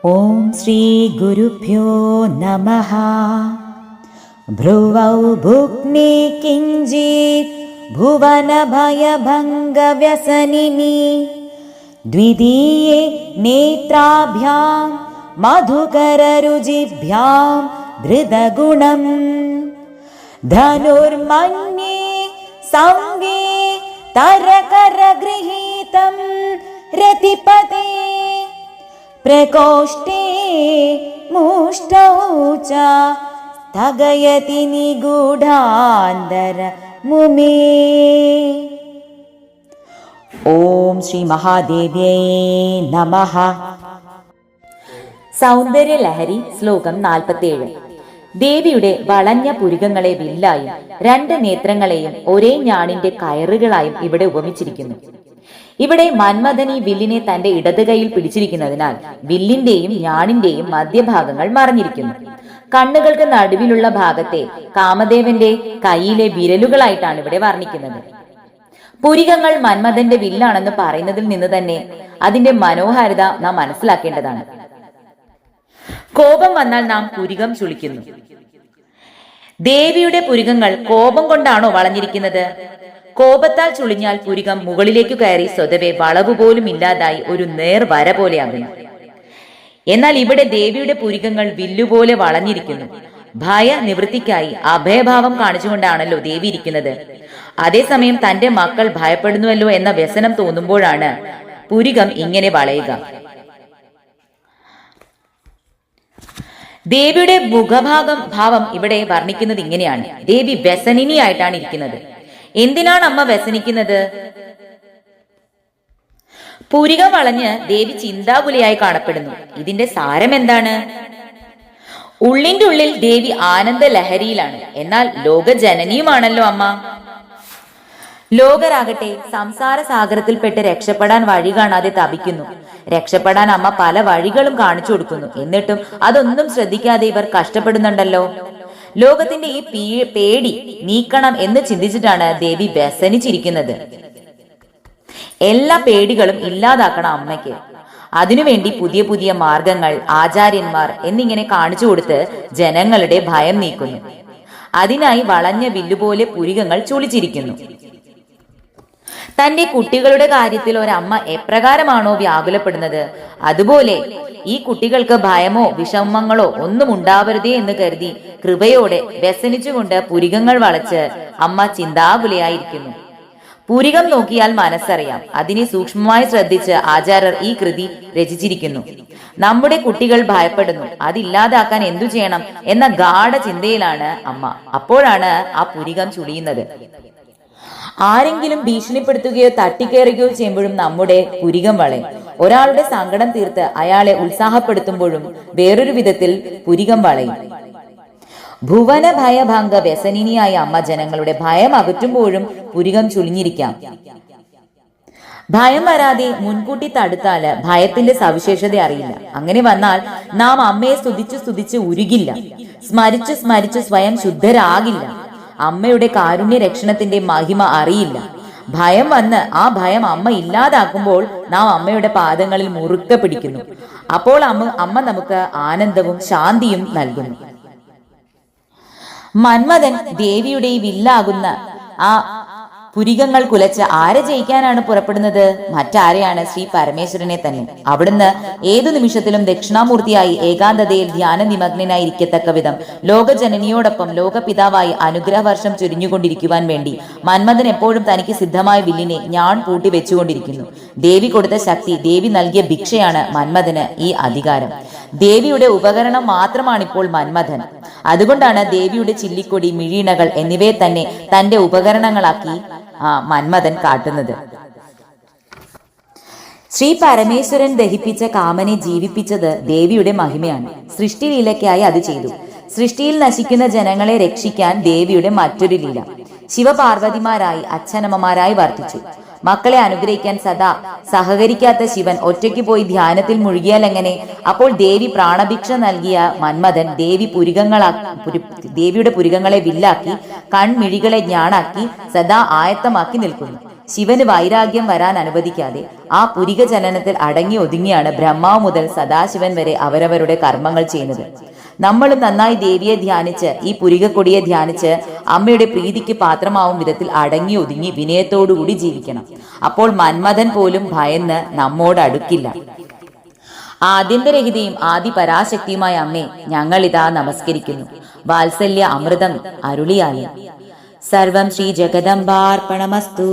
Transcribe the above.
ഓം ശ്രീ ഗുരുഭ്യോ നമഃ. ഭ്രുവൗ ഭുഗ്നി കിഞ്ചിത് ഭുവനഭയഭംഗവ്യസനിനി ദ്വിതീയേ നേത്രാഭ്യാം മധുകരരുചിഭ്യാം ധൃതഗുണം ധനുർമന്യേ സംവേ തരകരഗൃഹീതം രതിപതേ പ്രകോഷ്ഠേ മുഷ്ടൗ ച സ്ഥഗയതി നിഗൂഢാന്തര മുമേ. ഓം ശ്രീ മഹാദേവ്യേ നമഃ. സൗന്ദര്യലഹരി ശ്ലോകം 47. ദേവിയുടെ വളഞ്ഞ പുരികങ്ങളെ വില്ലായും രണ്ട് നേത്രങ്ങളെയും ഒരേ ഞാണിന്റെ കയറുകളായും ഇവിടെ ഉപമിച്ചിരിക്കുന്നു. ഇവിടെ മന്മഥൻ ഈ വില്ലിനെ തന്റെ ഇടത് കൈയിൽ പിടിച്ചിരിക്കുന്നതിനാൽ വില്ലിന്റെയും ഞാണിന്റെയും മധ്യഭാഗങ്ങൾ മറഞ്ഞിരിക്കുന്നു. കണ്ണുകൾക്ക് നടുവിലുള്ള ഭാഗത്തെ കാമദേവന്റെ കൈയിലെ വിരലുകളായിട്ടാണ് ഇവിടെ വർണ്ണിക്കുന്നത്. പുരികങ്ങൾ മന്മഥന്റെ വില്ലാണെന്ന് പറയുന്നതിൽ നിന്ന് തന്നെ അതിന്റെ മനോഹാരിത നാം മനസ്സിലാക്കേണ്ടതാണ്. കോപം വന്നാൽ നാം പുരികം ചുളിക്കുന്നു. ദേവിയുടെ പുരികങ്ങൾ കോപം കൊണ്ടാണോ വളഞ്ഞിരിക്കുന്നത്? കോപത്താൽ ചുളിഞ്ഞാൽ പുരികം മുകളിലേക്ക് കയറി സ്വതവേ വളവ് പോലും ഇല്ലാതായി ഒരു നേർ വര പോലെയാകുന്നു. എന്നാൽ ഇവിടെ ദേവിയുടെ പുരികങ്ങൾ വില്ലുപോലെ വളഞ്ഞിരിക്കുന്നു. ഭയ നിവൃത്തിക്കായി അഭയഭാവം കാണിച്ചുകൊണ്ടാണല്ലോ ദേവി ഇരിക്കുന്നത്. അതേസമയം തന്റെ മക്കൾ ഭയപ്പെടുന്നുവല്ലോ എന്ന വ്യസനം തോന്നുമ്പോഴാണ് പുരികം ഇങ്ങനെ വളയുക. ദേവിയുടെ ഭാവം ഇവിടെ വർണ്ണിക്കുന്നത് ഇങ്ങനെയാണ്. ദേവി വ്യസനിനിയായിട്ടാണ് ഇരിക്കുന്നത്. എന്തിനാണ് അമ്മ വ്യസനിക്കുന്നത്? പുരികം വളഞ്ഞ് ദേവി ചിന്താകുലയായി കാണപ്പെടുന്നു. ഇതിന്റെ സാരം എന്താണ്? ഉള്ളിന്റെ ഉള്ളിൽ ദേവി ആനന്ദ ലഹരിയിലാണ്. എന്നാൽ ലോകജനനിയുമാണല്ലോ അമ്മ. ലോകരാകട്ടെ സംസാര സാഗരത്തിൽപ്പെട്ട് രക്ഷപ്പെടാൻ വഴി കാണാതെ തപിക്കുന്നു. രക്ഷപ്പെടാൻ അമ്മ പല വഴികളും കാണിച്ചു കൊടുക്കുന്നു. എന്നിട്ടും അതൊന്നും ശ്രദ്ധിക്കാതെ ഇവർ കഷ്ടപ്പെടുന്നുണ്ടല്ലോ. ലോകത്തിന്റെ ഈ പേടി നീക്കണം എന്ന് ചിന്തിച്ചിട്ടാണ് ദേവി വ്യസനിച്ചിരിക്കുന്നത്. എല്ലാ പേടികളും ഇല്ലാതാക്കണം അമ്മയ്ക്ക്. അതിനുവേണ്ടി പുതിയ പുതിയ മാർഗങ്ങൾ ആചാര്യന്മാർ എന്നിങ്ങനെ കാണിച്ചു കൊടുത്ത് ജനങ്ങളുടെ ഭയം നീക്കുന്നു. അതിനായി വളഞ്ഞ വില്ലുപോലെ പുരികങ്ങൾ ചുളിച്ചിരിക്കുന്നു. തന്റെ കുട്ടികളുടെ കാര്യത്തിൽ ഒരമ്മ എപ്രകാരമാണോ വ്യാകുലപ്പെടുന്നത്, അതുപോലെ ഈ കുട്ടികൾക്ക് ഭയമോ വിഷമങ്ങളോ ഒന്നും ഉണ്ടാവരുതേ എന്ന് കരുതി കൃപയോടെ വ്യസനിച്ചുകൊണ്ട് പുരികങ്ങൾ വളച്ച് അമ്മ ചിന്താകുലയായിരിക്കുന്നു. പുരികം നോക്കിയാൽ മനസ്സറിയാം. അതിനെ സൂക്ഷ്മമായി ശ്രദ്ധിച്ച് ആചാര്യർ ഈ കൃതി രചിച്ചിരിക്കുന്നു. നമ്മുടെ കുട്ടികൾ ഭയപ്പെടുന്നു, അതില്ലാതാക്കാൻ എന്തു ചെയ്യണം എന്ന ഗാഢ ചിന്തയിലാണ് അമ്മ. അപ്പോഴാണ് ആ പുരികം ചുളിയുന്നത്. ആരെങ്കിലും ഭീഷണിപ്പെടുത്തുകയോ തട്ടിക്കയറുകയോ ചെയ്യുമ്പോഴും നമ്മുടെ പുരികം വളയും. ഒരാളുടെ സങ്കടം തീർത്ത് അയാളെ ഉത്സാഹപ്പെടുത്തുമ്പോഴും വേറൊരു വിധത്തിൽ പുരികം വളയും. ഭുവന ഭയഭംഗ വ്യസനിനിയായ അമ്മ ജനങ്ങളുടെ ഭയം അകറ്റുമ്പോഴും പുരികം ചുളിഞ്ഞിരിക്കാം. ഭയം വരാതെ മുൻകൂട്ടി തടുത്താല് ഭയത്തിന്റെ സവിശേഷത അറിയില്ല. അങ്ങനെ വന്നാൽ നാം അമ്മയെ സ്തുതിച്ച് ഉരുകില്ല. സ്മരിച്ചു സ്വയം ശുദ്ധരാകില്ല. അമ്മയുടെ കാരുണ്യ രക്ഷണത്തിന്റെ മഹിമ അറിയില്ല. ഭയം വന്ന് ആ ഭയം അമ്മ ഇല്ലാതാക്കുമ്പോൾ നാം അമ്മയുടെ പാദങ്ങളിൽ മുറുക്കെ പിടിക്കുന്നു. അപ്പോൾ അമ്മ നമുക്ക് ആനന്ദവും ശാന്തിയും നൽകുന്നു. മന്മഥൻ ദേവിയുടെ ഈ വില്ലാകുന്ന ആ പുരികങ്ങൾ കുലച്ച് ആരെ ജയിക്കാനാണ് പുറപ്പെടുന്നത്? മറ്റാരെയാണ്? ശ്രീ പരമേശ്വരനെ തന്നെ. അവിടുന്ന് ഏതു നിമിഷത്തിലും ദക്ഷിണാമൂർത്തിയായി ഏകാന്തതയിൽ ധ്യാന നിമഗ്നായി ഇരിക്കത്തക്ക വിധം ലോകജനനിയോടൊപ്പം ലോകപിതാവായി അനുഗ്രഹവർഷം ചൊരിഞ്ഞുകൊണ്ടിരിക്കുവാൻ വേണ്ടി മന്മഥൻ എപ്പോഴും തനിക്ക് സിദ്ധമായ വില്ലിനെ ഞാൻ പൂട്ടി വെച്ചുകൊണ്ടിരിക്കുന്നു. ദേവി കൊടുത്ത ശക്തി, ദേവി നൽകിയ ഭിക്ഷയാണ് മന്മഥന് ഈ അധികാരം. ദേവിയുടെ ഉപകരണം മാത്രമാണിപ്പോൾ മന്മഥൻ. അതുകൊണ്ടാണ് ദേവിയുടെ ചില്ലിക്കൊടി, മിഴീണകൾ എന്നിവയെ തന്നെ തന്റെ ഉപകരണങ്ങളാക്കി മന്മഥൻ കാട്ടുന്നത്. ശ്രീ പരമേശ്വരൻ ദഹിപ്പിച്ച കാമനെ ജീവിപ്പിച്ചത് ദേവിയുടെ മഹിമയാണ്. സൃഷ്ടിലീലയ്ക്കായി അത് ചെയ്തു. സൃഷ്ടിയിൽ നശിക്കുന്ന ജനങ്ങളെ രക്ഷിക്കാൻ ദേവിയുടെ മറ്റൊരു ലീല. ശിവപാർവതിമാരായി അച്ഛനമ്മമാരായി വർത്തിച്ചു. മക്കളെ അനുഗ്രഹിക്കാൻ സദാ സഹകരിക്കാത്ത ശിവൻ ഒറ്റയ്ക്ക് പോയി ധ്യാനത്തിൽ മുഴുകിയാൽ എങ്ങനെ? അപ്പോൾ ദേവി പ്രാണഭിക്ഷ നൽകിയ മന്മഥൻ ദേവിയുടെ പുരികങ്ങളെ വില്ലാക്കി കൺമിഴികളെ ഞാണാക്കി സദാ ആയത്തമാക്കി നിൽക്കുന്നു. ശിവന് വൈരാഗ്യം വരാൻ അനുവദിക്കാതെ ആ പുരിക ചലനത്തിൽ അടങ്ങി ഒതുങ്ങിയാണ് ബ്രഹ്മാവ് മുതൽ സദാശിവൻ വരെ അവരവരുടെ കർമ്മങ്ങൾ ചെയ്യുന്നത്. നമ്മളും നന്നായി ദേവിയെ ധ്യാനിച്ച് ഈ പുരികക്കൊടിയെ ധ്യാനിച്ച് അമ്മയുടെ പ്രീതിക്ക് പാത്രമാവും വിധത്തിൽ അടങ്ങി ഒതുങ്ങി വിനയത്തോടുകൂടി ജീവിക്കണം. അപ്പോൾ മന്മഥൻ പോലും ഭയന്ന് നമ്മോട് അടുക്കില്ല. ആദ്യന്തരഹിതയും ആദി പരാശക്തിയുമായ അമ്മേ, ഞങ്ങളിതാ നമസ്കരിക്കുന്നു. വാത്സല്യ അമൃതം അരുളിയാലും സർവം ശ്രീ ജഗദംബാർപ്പണമസ്തു.